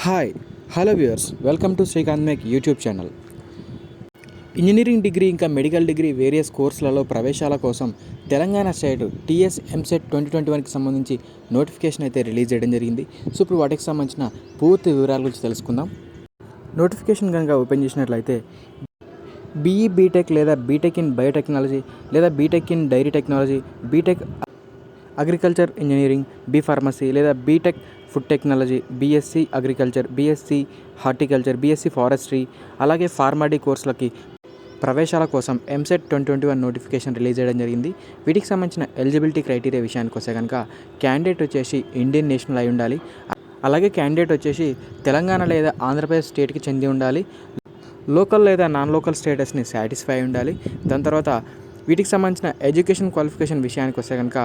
Hi hello viewers, welcome to Srikanth make YouTube channel. Engineering degree ఇంకా medical degree various కోర్సులలో ప్రవేశాల కోసం Telangana state TS EAMCET 2021కి సంబంధించి notification అయితే release చేయడం జరిగింది. సో ఇప్పుడు వాటికి సంబంధించిన పూర్తి వివరాల గురించి తెలుసుకుందాం. నోటిఫికేషన్ కనుక ఓపెన్ చేసినట్లయితే బీఈ బీటెక్ లేదా బీటెక్ ఇన్ బయోటెక్నాలజీ లేదా BTech in dairy technology, BTech agriculture engineering, B pharmacy లేదా BTech food technology, BSc agriculture, BSc horticulture, BSc forestry, అలాగే ఫార్మాడీ కోర్సులకి ప్రవేశాల కోసం ఎంసెట్ 2021 నోటిఫికేషన్ రిలీజ్ చేయడం జరిగింది. వీటికి సంబంధించిన ఎలిజిబిలిటీ క్రైటీరియా విషయానికి వస్తే కనుక క్యాండిడేట్ వచ్చేసి ఇండియన్ నేషనల్ అయి ఉండాలి. అలాగే క్యాండిడేట్ వచ్చేసి తెలంగాణ లేదా ఆంధ్రప్రదేశ్ స్టేట్కి చెంది ఉండాలి. లోకల్ లేదా నాన్ లోకల్ స్టేటస్ని సాటిస్ఫై అయి ఉండాలి. దాని తర్వాత వీటికి సంబంధించిన ఎడ్యుకేషన్ క్వాలిఫికేషన్ విషయానికి వస్తే కనుక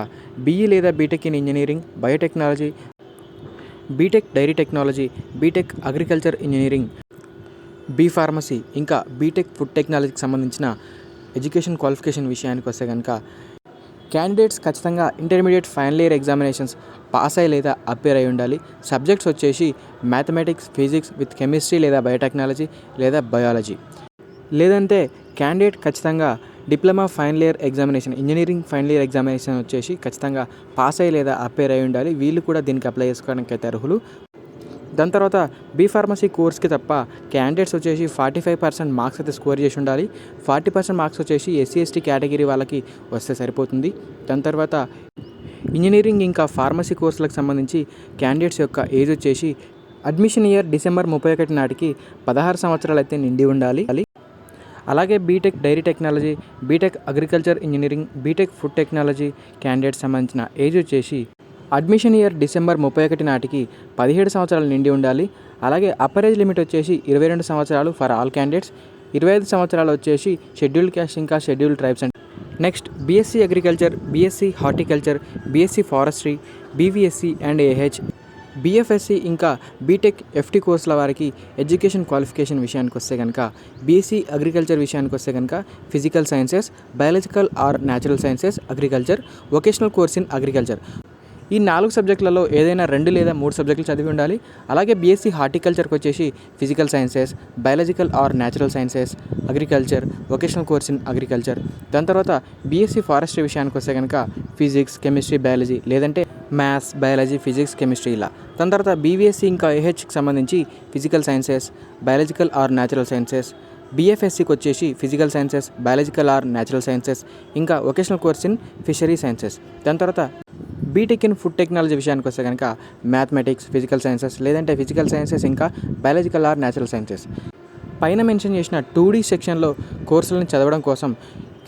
బీఈ లేదా BTech in engineering, biotechnology, BTech dairy technology, BTech agriculture engineering, B pharmacy ఇంకా బీటెక్ ఫుడ్ టెక్నాలజీకి సంబంధించిన ఎడ్యుకేషన్ క్వాలిఫికేషన్ విషయానికి వస్తే కనుక క్యాండిడేట్స్ ఖచ్చితంగా intermediate final year examinations pass అయ్యి లేదా అపేర్ అయి ఉండాలి. సబ్జెక్ట్స్ వచ్చేసి మ్యాథమెటిక్స్, ఫిజిక్స్ విత్ కెమిస్ట్రీ లేదా బయోటెక్నాలజీ లేదా బయాలజీ. లేదంటే క్యాండిడేట్ ఖచ్చితంగా diploma final year examination, engineering final year examination వచ్చేసి ఖచ్చితంగా పాస్ అయ్యి లేదా అపేర్ అయి ఉండాలి. వీళ్ళు కూడా దీనికి అప్లై చేసుకోవడానికి అయితే అర్హులు. దాని తర్వాత బీ ఫార్మసీ కోర్స్కి తప్ప క్యాండిడేట్స్ వచ్చేసి 45% మార్క్స్ అయితే స్కోర్ చేసి ఉండాలి. 40% మార్క్స్ వచ్చేసి ఎస్సీ ఎస్టీ కేటగిరీ వాళ్ళకి వస్తే సరిపోతుంది. దాని తర్వాత ఇంజనీరింగ్ ఇంకా ఫార్మసీ కోర్సులకు సంబంధించి క్యాండిడేట్స్ యొక్క ఏజ్ వచ్చేసి అడ్మిషన్ ఇయర్ డిసెంబర్ 31 నాటికి 16 సంవత్సరాలు అయితే నిండి ఉండాలి. అలాగే BTech dairy technology, BTech agriculture engineering, BTech food technology candidates సంబంధించిన ఏజ్ వచ్చేసి అడ్మిషన్ ఇయర్ డిసెంబర్ 31 నాటికి 17 సంవత్సరాలు నిండి ఉండాలి. అలాగే అప్పర్ ఏజ్ లిమిట్ వచ్చేసి 22 సంవత్సరాలు ఫర్ ఆల్ క్యాండిడేట్స్, 25 సంవత్సరాలు వచ్చేసి షెడ్యూల్డ్ క్యాస్ట్ ఇంకా scheduled tribes. And next BSc agriculture, BSc horticulture, BSc forestry, BVSc and AH, BFSc ఇంకా బీటెక్ ఎఫ్టీ కోర్సుల వారికి ఎడ్యుకేషన్ క్వాలిఫికేషన్ విషయానికి వస్తే కనుక బీఎస్సీ అగ్రికల్చర్ విషయానికి వస్తే కనుక physical sciences, biological or natural sciences, agriculture, vocational course in agriculture. ఈ 4 సబ్జెక్టులలో ఏదైనా 2 లేదా 3 సబ్జెక్టులు చదివి ఉండాలి. అలాగే బీఎస్సీ హార్టికల్చర్కి వచ్చేసి physical sciences, biological or natural sciences, agriculture, vocational course in agriculture. దాని తర్వాత బీఎస్సీ ఫారెస్ట్రీ విషయానికి వస్తే కనుక ఫిజిక్స్, కెమిస్ట్రీ, బయాలజీ లేదంటే మ్యాథ్స్, బయాలజీ, ఫిజిక్స్, కెమిస్ట్రీ ఇలా. దాని తర్వాత బీవీఎస్సీ ఇంకా ఏహెచ్కి సంబంధించి physical sciences, biological or natural sciences. బీఎఫ్ఎస్సీకి వచ్చేసి physical sciences, biological or natural sciences ఇంకా vocational course in fishery sciences. దాని తర్వాత బీటెక్ ఇన్ ఫుడ్ టెక్నాలజీ విషయానికి వస్తే కనుక మ్యాథమెటిక్స్, ఫిజికల్ సైన్సెస్ లేదంటే ఫిజికల్ సైన్సెస్ ఇంకా బయాలజికల్ ఆర్ న్యాచురల్ సైన్సెస్. పైన మెన్షన్ చేసిన 2D సెక్షన్లో కోర్సులను చదవడం కోసం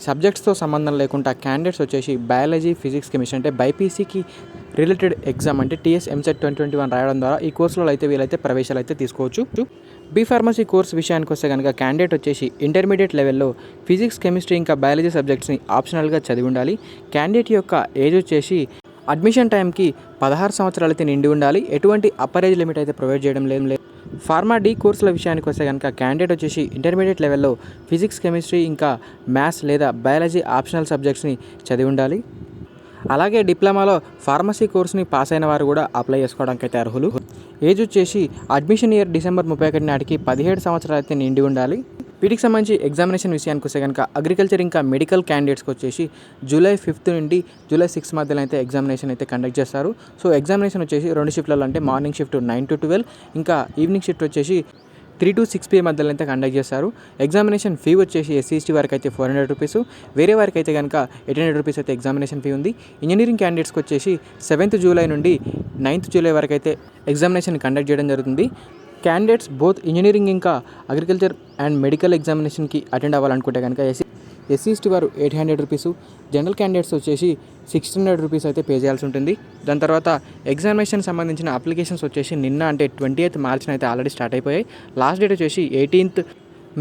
సబ్జెక్ట్స్తో సంబంధం లేకుండా క్యాండిడేట్స్ వచ్చేసి బయాలజీ, ఫిజిక్స్, కెమిస్ట్రీ అంటే బైపీసీకి రిలేటెడ్ ఎగ్జామ్ అంటే టీఎస్ ఎంసెట్ 2021 రాయడం ద్వారా ఈ కోర్సులో అయితే వీలైతే ప్రవేశాలు అయితే తీసుకోవచ్చు. బీ ఫార్మసీ కోర్స్ విషయానికి వస్తే కనుక క్యాండిడేట్ వచ్చేసి ఇంటర్మీడియట్ లెవెల్లో ఫిజిక్స్, కెమిస్ట్రీ ఇంకా బయాలజీ సబ్జెక్ట్స్ని ఆప్షనల్గా చదివి ఉండాలి. క్యాండిడేట్ యొక్క ఏజ్ వచ్చేసి అడ్మిషన్ టైంకి 16 సంవత్సరాలు అయితే నిండి ఉండాలి. ఎటువంటి అప్పర్ ఏజ్ లిమిట్ అయితే ప్రొవైడ్ చేయడం లేదు. ఫార్మా డి కోర్సుల విషయానికి వస్తే కనుక క్యాండిడేట్ వచ్చేసి ఇంటర్మీడియట్ లెవెల్లో ఫిజిక్స్, కెమిస్ట్రీ ఇంకా మ్యాథ్స్ లేదా బయాలజీ ఆప్షనల్ సబ్జెక్ట్స్ని చదివి ఉండాలి. అలాగే డిప్లొమాలో ఫార్మసీ కోర్సుని పాస్ అయిన వారు కూడా అప్లై చేసుకోవడానికి అయితే అర్హులు. ఏజ్ వచ్చేసి అడ్మిషన్ ఇయర్ డిసెంబర్ 31 నాటికి 17 సంవత్సరాలు అయితే నిండి ఉండాలి. వీటికి సంబంధించి ఎగ్జామినేషన్ విషయానికి వస్తే కనుక అగ్రికల్చర్ ఇంకా మెడికల్ క్యాండిడేట్స్కి వచ్చేసి జూలై 5 నుండి జూలై 6 మధ్యలో అయితే ఎగ్జామినేషన్ అయితే కండక్ట్ చేస్తారు. సో ఎగ్జామినేషన్ వచ్చేసి 2 షిఫ్ట్లలో అంటే మార్నింగ్ షిఫ్ట్ 9 to 12 ఇంకా ఈవినింగ్ షిఫ్ట్ వచ్చేసి 3 to 6 PM మధ్యలో అయితే కండక్ట్ చేస్తారు. ఎగ్జామినేషన్ ఫీ వచ్చేసి ఎస్సీ ఎస్టీ వారికి అయితే 400 రూపీస్, వేరే వారికి అయితే కనుక 800 రూపీస్ అయితే ఎగ్జామినేషన్ ఫీ ఉంది. ఇంజనీరింగ్ క్యాండిడేట్స్కి వచ్చేసి 7th జూలై నుండి 9th జూలై వరకు అయితే ఎగ్జామినేషన్ కండక్ట్ చేయడం జరుగుతుంది. క్యాండిడేట్స్ బోత్ ఇంజనీరింగ్ ఇంకా అగ్రికల్చర్ అండ్ మెడికల్ ఎగ్జామినేషన్కి అటెండ్ అవ్వాలనుకుంటే కనుక ఎస్సీ ఎస్టీ వారు 800 రూపీస్, జనరల్ క్యాండిడేట్స్ వచ్చేసి 1600 రూపీస్ అయితే పే చేయాల్సి ఉంటుంది. దాని తర్వాత ఎగ్జామినేషన్ సంబంధించిన అప్లికేషన్స్ వచ్చేసి నిన్న అంటే 20th మార్చిన అయితే ఆల్రెడీ స్టార్ట్ అయిపోయాయి. లాస్ట్ డేట్ వచ్చేసి 18th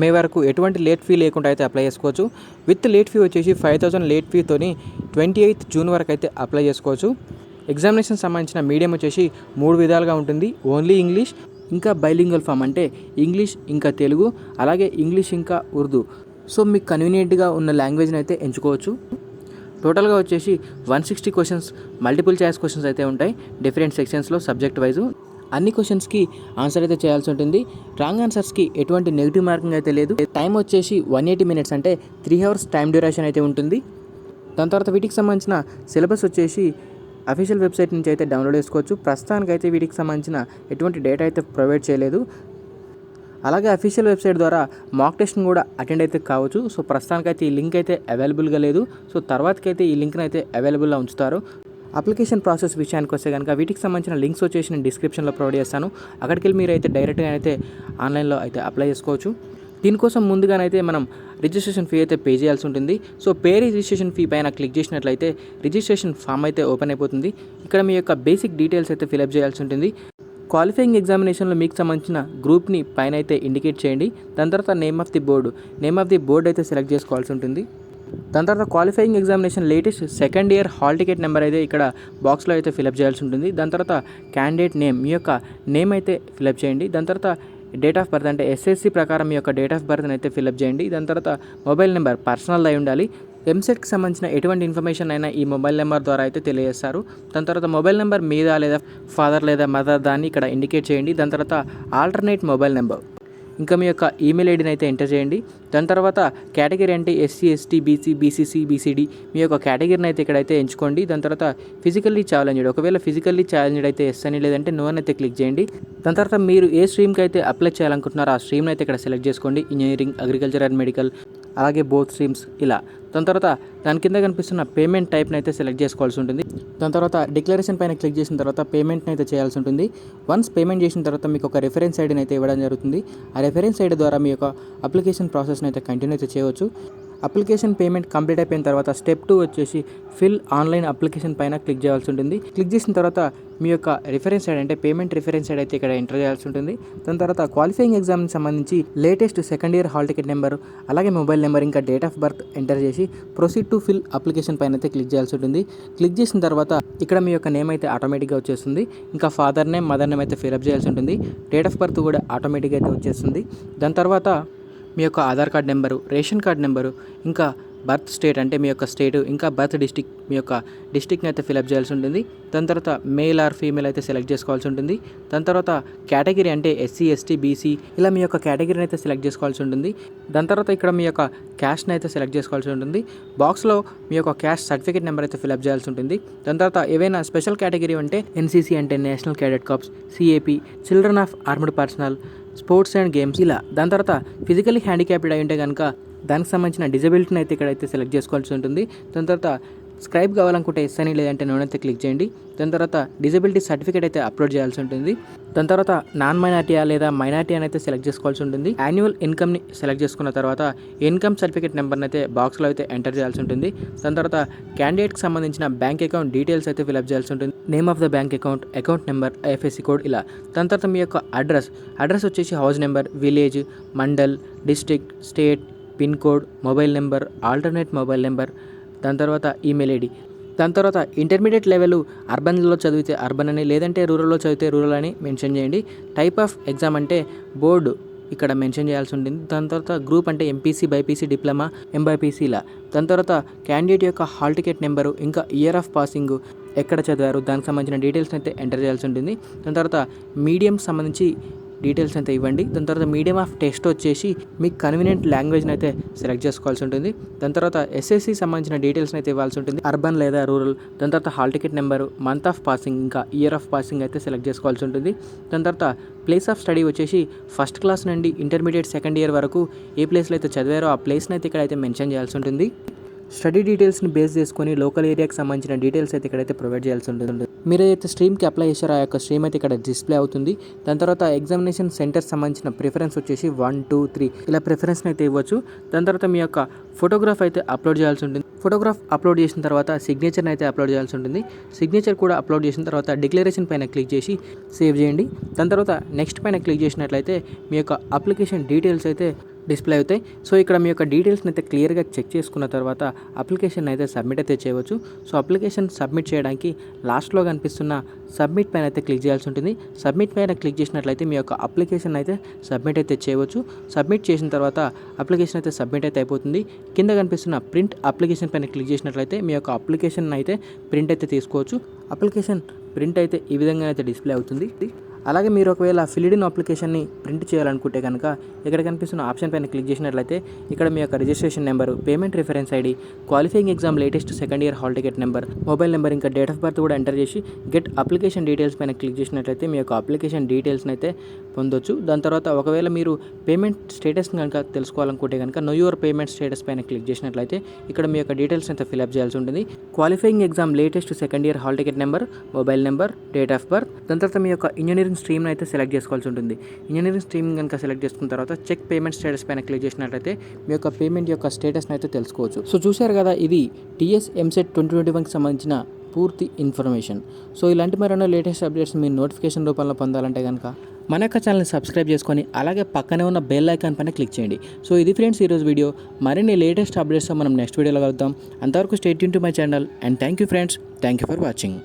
మే వరకు ఎటువంటి లేట్ ఫీ లేకుండా అయితే అప్లై చేసుకోవచ్చు. విత్ లేట్ ఫీ వచ్చేసి 5000 లేట్ ఫీతోని 28th జూన్ వరకు అయితే అప్లై చేసుకోవచ్చు. ఎగ్జామినేషన్ సంబంధించిన మీడియం వచ్చేసి 3 విధాలుగా ఉంటుంది. ఓన్లీ ఇంగ్లీష్ ఇంకా బైలింగ్వల్ ఫామ్ అంటే ఇంగ్లీష్ ఇంకా తెలుగు, అలాగే ఇంగ్లీష్ ఇంకా ఉర్దూ. సో మీకు కన్వీనియంట్గా ఉన్న లాంగ్వేజ్ని అయితే ఎంచుకోవచ్చు. టోటల్గా వచ్చేసి 160 క్వశ్చన్స్, మల్టిపుల్ చాయిస్ క్వశ్చన్స్ అయితే ఉంటాయి డిఫరెంట్ సెక్షన్స్లో సబ్జెక్ట్ వైజు. అన్ని క్వశ్చన్స్కి ఆన్సర్ అయితే చేయాల్సి ఉంటుంది. రాంగ్ ఆన్సర్స్కి ఎటువంటి నెగిటివ్ మార్కింగ్ అయితే లేదు. టైం వచ్చేసి 180 మినిట్స్ అంటే 3 అవర్స్ టైం డ్యూరేషన్ అయితే ఉంటుంది. దాని తర్వాత వీటికి సంబంధించిన సిలబస్ వచ్చేసి అఫీషియల్ వెబ్సైట్ నుంచి అయితే డౌన్లోడ్ చేసుకోవచ్చు. ప్రస్తుతానికైతే వీటికి సంబంధించిన ఎటువంటి డేటా అయితే ప్రొవైడ్ చేయలేదు. అలాగే అఫీషియల్ వెబ్సైట్ ద్వారా మాక్ టెస్ట్ని కూడా అటెండ్ అయితే కావచ్చు. సో ప్రస్తుతానికైతే ఈ లింక్ అయితే అవైలబుల్గా లేదు. సో తర్వాతకైతే ఈ లింక్ని అయితే అవైలబుల్గా ఉంచుతారు. అప్లికేషన్ ప్రాసెస్ విషయానికి వస్తే కనుక వీటికి సంబంధించిన లింక్స్ వచ్చేసి నేను డిస్క్రిప్షన్లో ప్రొవైడ్ చేస్తాను. అక్కడికి వెళ్ళి మీరు అయితే డైరెక్ట్గా అయితే ఆన్లైన్లో అయితే అప్లై చేసుకోవచ్చు. దీనికోసం ముందుగానైతే మనం రిజిస్ట్రేషన్ ఫీ అయితే పే చేయాల్సి ఉంటుంది. సో పే రిజిస్ట్రేషన్ ఫీ పైన క్లిక్ చేసినట్లయితే రిజిస్ట్రేషన్ ఫామ్ అయితే ఓపెన్ అయిపోతుంది. ఇక్కడ మీ యొక్క బేసిక్ డీటెయిల్స్ అయితే ఫిలప్ చేయాల్సి ఉంటుంది. క్వాలిఫైయింగ్ ఎగ్జామినేషన్లో మీకు సంబంధించిన గ్రూప్ని పైన అయితే ఇండికేట్ చేయండి. దాని తర్వాత నేమ్ ఆఫ్ ది బోర్డ్ అయితే సెలెక్ట్ చేసుకోవాల్సి ఉంటుంది. దాని తర్వాత qualifying examination latest second year hall ticket number అయితే ఇక్కడ బాక్స్లో అయితే ఫిలప్ చేయాల్సి ఉంటుంది. దాని తర్వాత క్యాండిడేట్ నేమ్, మీ యొక్క నేమ్ అయితే ఫిలప్ చేయండి. దాని తర్వాత డేట్ ఆఫ్ బర్త్ అంటే ఎస్ఎస్సి ప్రకారం మీ యొక్క డేట్ ఆఫ్ బర్త్ని అయితే ఫిలప్ చేయండి. దాని తర్వాత మొబైల్ నెంబర్ పర్సనల్ అయి ఉండాలి. ఎంసెట్కి సంబంధించిన ఎటువంటి ఇన్ఫర్మేషన్ అయినా ఈ మొబైల్ నెంబర్ ద్వారా అయితే తెలియజేస్తారు. దాని తర్వాత మొబైల్ నెంబర్ మీద లేదా ఫాదర్ లేదా మదర్ దాన్ని ఇక్కడ ఇండికేట్ చేయండి. దాని తర్వాత ఆల్టర్నేట్ మొబైల్ నెంబర్, ఇంకా మీ యొక్క ఈమెయిల్ ఐడిని అయితే ఎంటర్ చేయండి. దాని తర్వాత కేటగిరీ అంటే SC, ST, BC, BCC, BCD మీ యొక్క కేటగిరీని అయితే ఇక్కడైతే ఎంచుకోండి. దాని తర్వాత ఫిజికల్లీ ఛాలెంజ్డ్, ఒకవేళ ఫిజికల్లీ ఛాలెంజ్డ్ అయితే ఎస్ అని లేదంటే నో అని అయితే క్లిక్ చేయండి. దాని తర్వాత మీరు ఏ స్ట్రీమ్కి అయితే అప్లై చేయాలనుకుంటున్నారో ఆ స్ట్రీమ్ని అయితే ఇక్కడ సెలెక్ట్ చేసుకోండి. ఇంజనీరింగ్, అగ్రికల్చర్ అండ్ మెడికల్, అలాగే బోత్ స్ట్రీమ్స్ ఇలా. దాని తర్వాత దాని కింద కనిపిస్తున్న పేమెంట్ టైప్ని అయితే సెలెక్ట్ చేసుకోవాల్సి ఉంటుంది. దాని తర్వాత డిక్లరేషన్ పైన క్లిక్ చేసిన తర్వాత పేమెంట్ని అయితే చేయాల్సి ఉంటుంది. వన్స్ పేమెంట్ చేసిన తర్వాత మీకు ఒక రెఫరెన్స్ ఐడిని అయితే ఇవ్వడం జరుగుతుంది. ఆ రెఫరెన్స్ ఐడి ద్వారా మీ యొక్క అప్లికేషన్ ప్రాసెస్ని అయితే కంటిన్యూ అయితే చేయవచ్చు. అప్లికేషన్ పేమెంట్ కంప్లీట్ అయిపోయిన తర్వాత స్టెప్ 2 వచ్చేసి ఫిల్ ఆన్లైన్ అప్లికేషన్ పైన క్లిక్ చేయాల్సి ఉంటుంది. క్లిక్ చేసిన తర్వాత మీ యొక్క రిఫరెన్స్ ఐడి అంటే పేమెంట్ రిఫరెన్స్ ఐడి అయితే ఇక్కడ ఎంటర్ చేయాల్సి ఉంటుంది. దాని తర్వాత క్వాలిఫైయింగ్ ఎగ్జామ్కి సంబంధించి latest second year hall ticket number, అలాగే మొబైల్ నెంబర్, ఇంకా డేట్ ఆఫ్ బర్త్ ఎంటర్ చేసి ప్రొసీడ్ టు ఫిల్ అప్లికేషన్ పైన అయితే క్లిక్ చేయాల్సి ఉంటుంది. క్లిక్ చేసిన తర్వాత ఇక్కడ మీ యొక్క నేమ్ అయితే ఆటోమేటిక్గా వచ్చేస్తుంది. ఇంకా ఫాదర్ నేమ్, మదర్ నేమ్ అయితే ఫిల్అప్ చేయాల్సి ఉంటుంది. డేట్ ఆఫ్ బర్త్ కూడా ఆటోమేటిక్గా అయితే వచ్చేస్తుంది. దాని తర్వాత మీ యొక్క Aadhaar card number, ration card number, ఇంకా బర్త్ స్టేట్ అంటే మీ యొక్క స్టేటు, ఇంకా బర్త్ డిస్టిక్ మీ యొక్క డిస్టిక్ని అయితే ఫిలప్ చేయాల్సి ఉంటుంది. దాని తర్వాత మేల్ ఆర్ ఫీమేల్ అయితే సెలెక్ట్ చేసుకోవాల్సి ఉంటుంది. దాని తర్వాత కేటగిరీ అంటే ఎస్సీ, ఎస్టీ, బీసీ ఇలా మీ యొక్క కేటగిరీని అయితే సెలెక్ట్ చేసుకోవాల్సి ఉంటుంది. దాని తర్వాత ఇక్కడ మీ యొక్క క్యాస్ట్ని అయితే సెలెక్ట్ చేసుకోవాల్సి ఉంటుంది. బాక్స్లో మీ యొక్క క్యాస్ట్ సర్టిఫికేట్ నెంబర్ అయితే ఫిలప్ చేయాల్సి ఉంటుంది. దాని తర్వాత ఏవైనా స్పెషల్ కేటగిరీ అంటే ఎన్సీసీ అంటే national cadet corps, CAP, children of armed personnel, sports and games ఇలా. దాని తర్వాత ఫిజికల్లీ హ్యాండిక్యాప్డ్ అయి ఉంటే కనుక దానికి సంబంధించిన డిజబిలిటీని అయితే ఇక్కడైతే సెలెక్ట్ చేసుకోవాల్సి ఉంటుంది. దాని తర్వాత స్క్రైబ్ కావాలనుకుంటే ఎస్ అని లేదంటే నో అయితే క్లిక్ చేయండి. దాని తర్వాత డిజబిలిటీ సర్టిఫికేట్ అయితే అప్లోడ్ చేయాల్సి ఉంటుంది. దాని తర్వాత నాన్ మైనార్టీయా లేదా మైనార్టీ అని అయితే సెలెక్ట్ చేసుకోవాల్సి ఉంటుంది. యాన్యువల్ ఇన్కమ్ని సెలెక్ట్ చేసుకున్న తర్వాత ఇన్కమ్ సర్టిఫికేట్ నెంబర్ని అయితే బాక్స్లో అయితే ఎంటర్ చేయాల్సి ఉంటుంది. దాని తర్వాత క్యాండిడేట్కి సంబంధించిన బ్యాంక్ అకౌంట్ డీటెయిల్స్ అయితే ఫిలప్ చేయాల్సి ఉంటుంది. Name of the bank account, account number, IFSC code ఇలా. దాని తర్వాత మీ యొక్క అడ్రస్ వచ్చేసి house number, village, mandal, district, state, pin code, mobile number, alternate mobile number, దాని తర్వాత ఈమెయిల్ ఐడి. దాని తర్వాత ఇంటర్మీడియట్ లెవెల్ అర్బన్లో చదివితే అర్బన్ అని లేదంటే రూరల్లో చదివితే రూరల్ అని మెన్షన్ చేయండి. టైప్ ఆఫ్ ఎగ్జామ్ అంటే బోర్డు ఇక్కడ మెన్షన్ చేయాల్సి ఉంటుంది. దాని తర్వాత గ్రూప్ అంటే ఎంపీసీ, బైపీసీ, డిప్లొమా, ఎంబైపీసీ ఇలా. దాని తర్వాత క్యాండిడేట్ యొక్క హాల్ టికెట్ నెంబరు, ఇంకా ఇయర్ ఆఫ్ పాసింగ్, ఎక్కడ చదివారు దానికి సంబంధించిన డీటెయిల్స్ అయితే ఎంటర్ చేయాల్సి ఉంటుంది. దాని తర్వాత మీడియం సంబంధించి డీటెయిల్స్ అయితే ఇవ్వండి. దాని తర్వాత మీడియం ఆఫ్ టెస్ట్ వచ్చేసి మీకు కన్వీనియంట్ లాంగ్వేజ్ని అయితే సెలెక్ట్ చేసుకోవాల్సి ఉంటుంది. దాని తర్వాత ఎస్ఎస్సి సంబంధించిన డీటెయిల్స్ని అయితే ఇవ్వాల్సి ఉంటుంది, అర్బన్ లేదా రూరల్. దాని తర్వాత hall ticket number, month of passing, ఇంకా ఇయర్ ఆఫ్ పాసింగ్ అయితే సెలెక్ట్ చేసుకోవాల్సి ఉంటుంది. దాని తర్వాత ప్లేస్ ఆఫ్ స్టడీ వచ్చేసి ఫస్ట్ క్లాస్ నుండి ఇంటర్మీడియట్ సెకండ్ ఇయర్ వరకు ఏ ప్లేస్లో అయితే చదివారో ఆ ప్లేస్ని అయితే ఇక్కడైతే మెన్షన్ చేయాల్సి ఉంటుంది. స్టడీ డీటెయిల్స్ని బేస్ చేసుకొని లోకల్ ఏరియాకి సంబంధించిన డీటెయిల్స్ అయితే ఇక్కడైతే ప్రొవైడ్ చేయాల్సి ఉంటుంది. మీరు ఏదైతే స్ట్రీమ్కి అప్లై చేశారో ఆ యొక్క స్ట్రీమ్ అయితే ఇక్కడ డిస్ప్లే అవుతుంది. దాని తర్వాత ఎగ్జామినేషన్ సెంటర్ సంబంధించిన ప్రిఫరెన్స్ వచ్చేసి 1, 2, 3 ఇలా ప్రిఫరెన్స్ని అయితే ఇవ్వచ్చు. దాని తర్వాత మీ యొక్క ఫోటోగ్రాఫ్ అయితే అప్లోడ్ చేయాల్సి ఉంటుంది. ఫోటోగ్రాఫ్ అప్లోడ్ చేసిన తర్వాత సిగ్నేచర్ని అయితే అప్లోడ్ చేయాల్సి ఉంటుంది. సిగ్నేచర్ కూడా అప్లోడ్ చేసిన తర్వాత డిక్లరేషన్ పైన క్లిక్ చేసి సేవ్ చేయండి. దాని తర్వాత నెక్స్ట్ పైన క్లిక్ చేసినట్లయితే మీ యొక్క అప్లికేషన్ డీటెయిల్స్ అయితే డిస్ప్లే అవుతాయి. సో ఇక్కడ మీ యొక్క డీటెయిల్స్ని అయితే క్లియర్గా చెక్ చేసుకున్న తర్వాత అప్లికేషన్ అయితే సబ్మిట్ అయితే చేయవచ్చు. సో అప్లికేషన్ సబ్మిట్ చేయడానికి లాస్ట్లో కనిపిస్తున్న సబ్మిట్ పైన అయితే క్లిక్ చేయాల్సి ఉంటుంది. సబ్మిట్ పైన క్లిక్ చేసినట్లయితే మీ యొక్క అప్లికేషన్ అయితే సబ్మిట్ అయితే చేయవచ్చు. సబ్మిట్ చేసిన తర్వాత అప్లికేషన్ అయితే సబ్మిట్ అయితే అయిపోతుంది. కింద కనిపిస్తున్న ప్రింట్ అప్లికేషన్ పైన క్లిక్ చేసినట్లయితే మీ యొక్క అప్లికేషన్ అయితే ప్రింట్ అయితే తీసుకోవచ్చు. అప్లికేషన్ ప్రింట్ అయితే ఈ విధంగా అయితే డిస్ప్లే అవుతుంది. అలాగే మీరు ఒకవేళ ఫిల్డ్ ఇన్ అప్లికేషన్ని ప్రింట్ చేయాలనుకుంటే కనుక ఇక్కడ కనిపిస్తున్న ఆప్షన్ పైన క్లిక్ చేసినట్లయితే ఇక్కడ మీ యొక్క registration number, payment reference ID, qualifying exam latest second year hall ticket number, mobile number ఇంకా డేట్ ఆఫ్ బర్త్ కూడా ఎంటర్ చేసి గెట్ అప్లికేషన్ డీటెయిల్స్ పైన క్లిక్ చేసినట్లయితే మీ యొక్క అప్లికేషన్ డీటెయిల్స్ని అయితే పొందొచ్చు. దాని తర్వాత ఒకవేళ మీరు పేమెంట్ స్టేటస్ని కనుక తెలుసుకోవాలనుకుంటే కనుక నో యువర్ పేమెంట్ స్టేటస్ పైన క్లిక్ చేసినట్లయితే ఇక్కడ మీ యొక్క డీటెయిల్స్ అయితే ఫిల్అప్ చేయాల్సి ఉంటుంది. Qualifying exam latest second year hall ticket number, mobile number, date of birth, దాని తర్వాత మీ యొక్క ఇంజనీరింగ్ స్ట్రీమ్ని అయితే సెలెక్ట్ చేసుకోవాల్సి ఉంటుంది. ఇంజనీరింగ్ స్ట్రీమ్ కనుక సెలెక్ట్ చేసుకున్న తర్వాత చెక్ పేమెంట్ స్టేటస్ పైన క్లిక్ చేసినట్లయితే మీ యొక్క పేమెంట్ యొక్క స్టేటస్ని అయితే తెలుసుకోవచ్చు. సో చూశారు కదా, ఇది టీఎస్ ఎంసెట్ 2021కి సంబంధించిన పూర్తి ఇన్ఫర్మేషన్. సో ఇలాంటి మరెన్నో లేటెస్ట్ అప్డేట్స్ మీ నోటిఫికేషన్ రూపంలో పొందాలంటే కనుక మన యొక్క ఛానల్ని సబ్స్క్రైబ్ చేసుకొని అలాగే పక్కనే ఉన్న బెల్ ఐకాన్ పైన క్లిక్ చేయండి. సో ఇది ఫ్రెండ్స్ ఈరోజు వీడియో. మరిన్ని లేటెస్ట్ అప్డేట్స్ మనం నెక్స్ట్ వీడియోలో కలుద్దాం. అంతవరకు stay tune to my channel and thank you friends. Thank you for watching.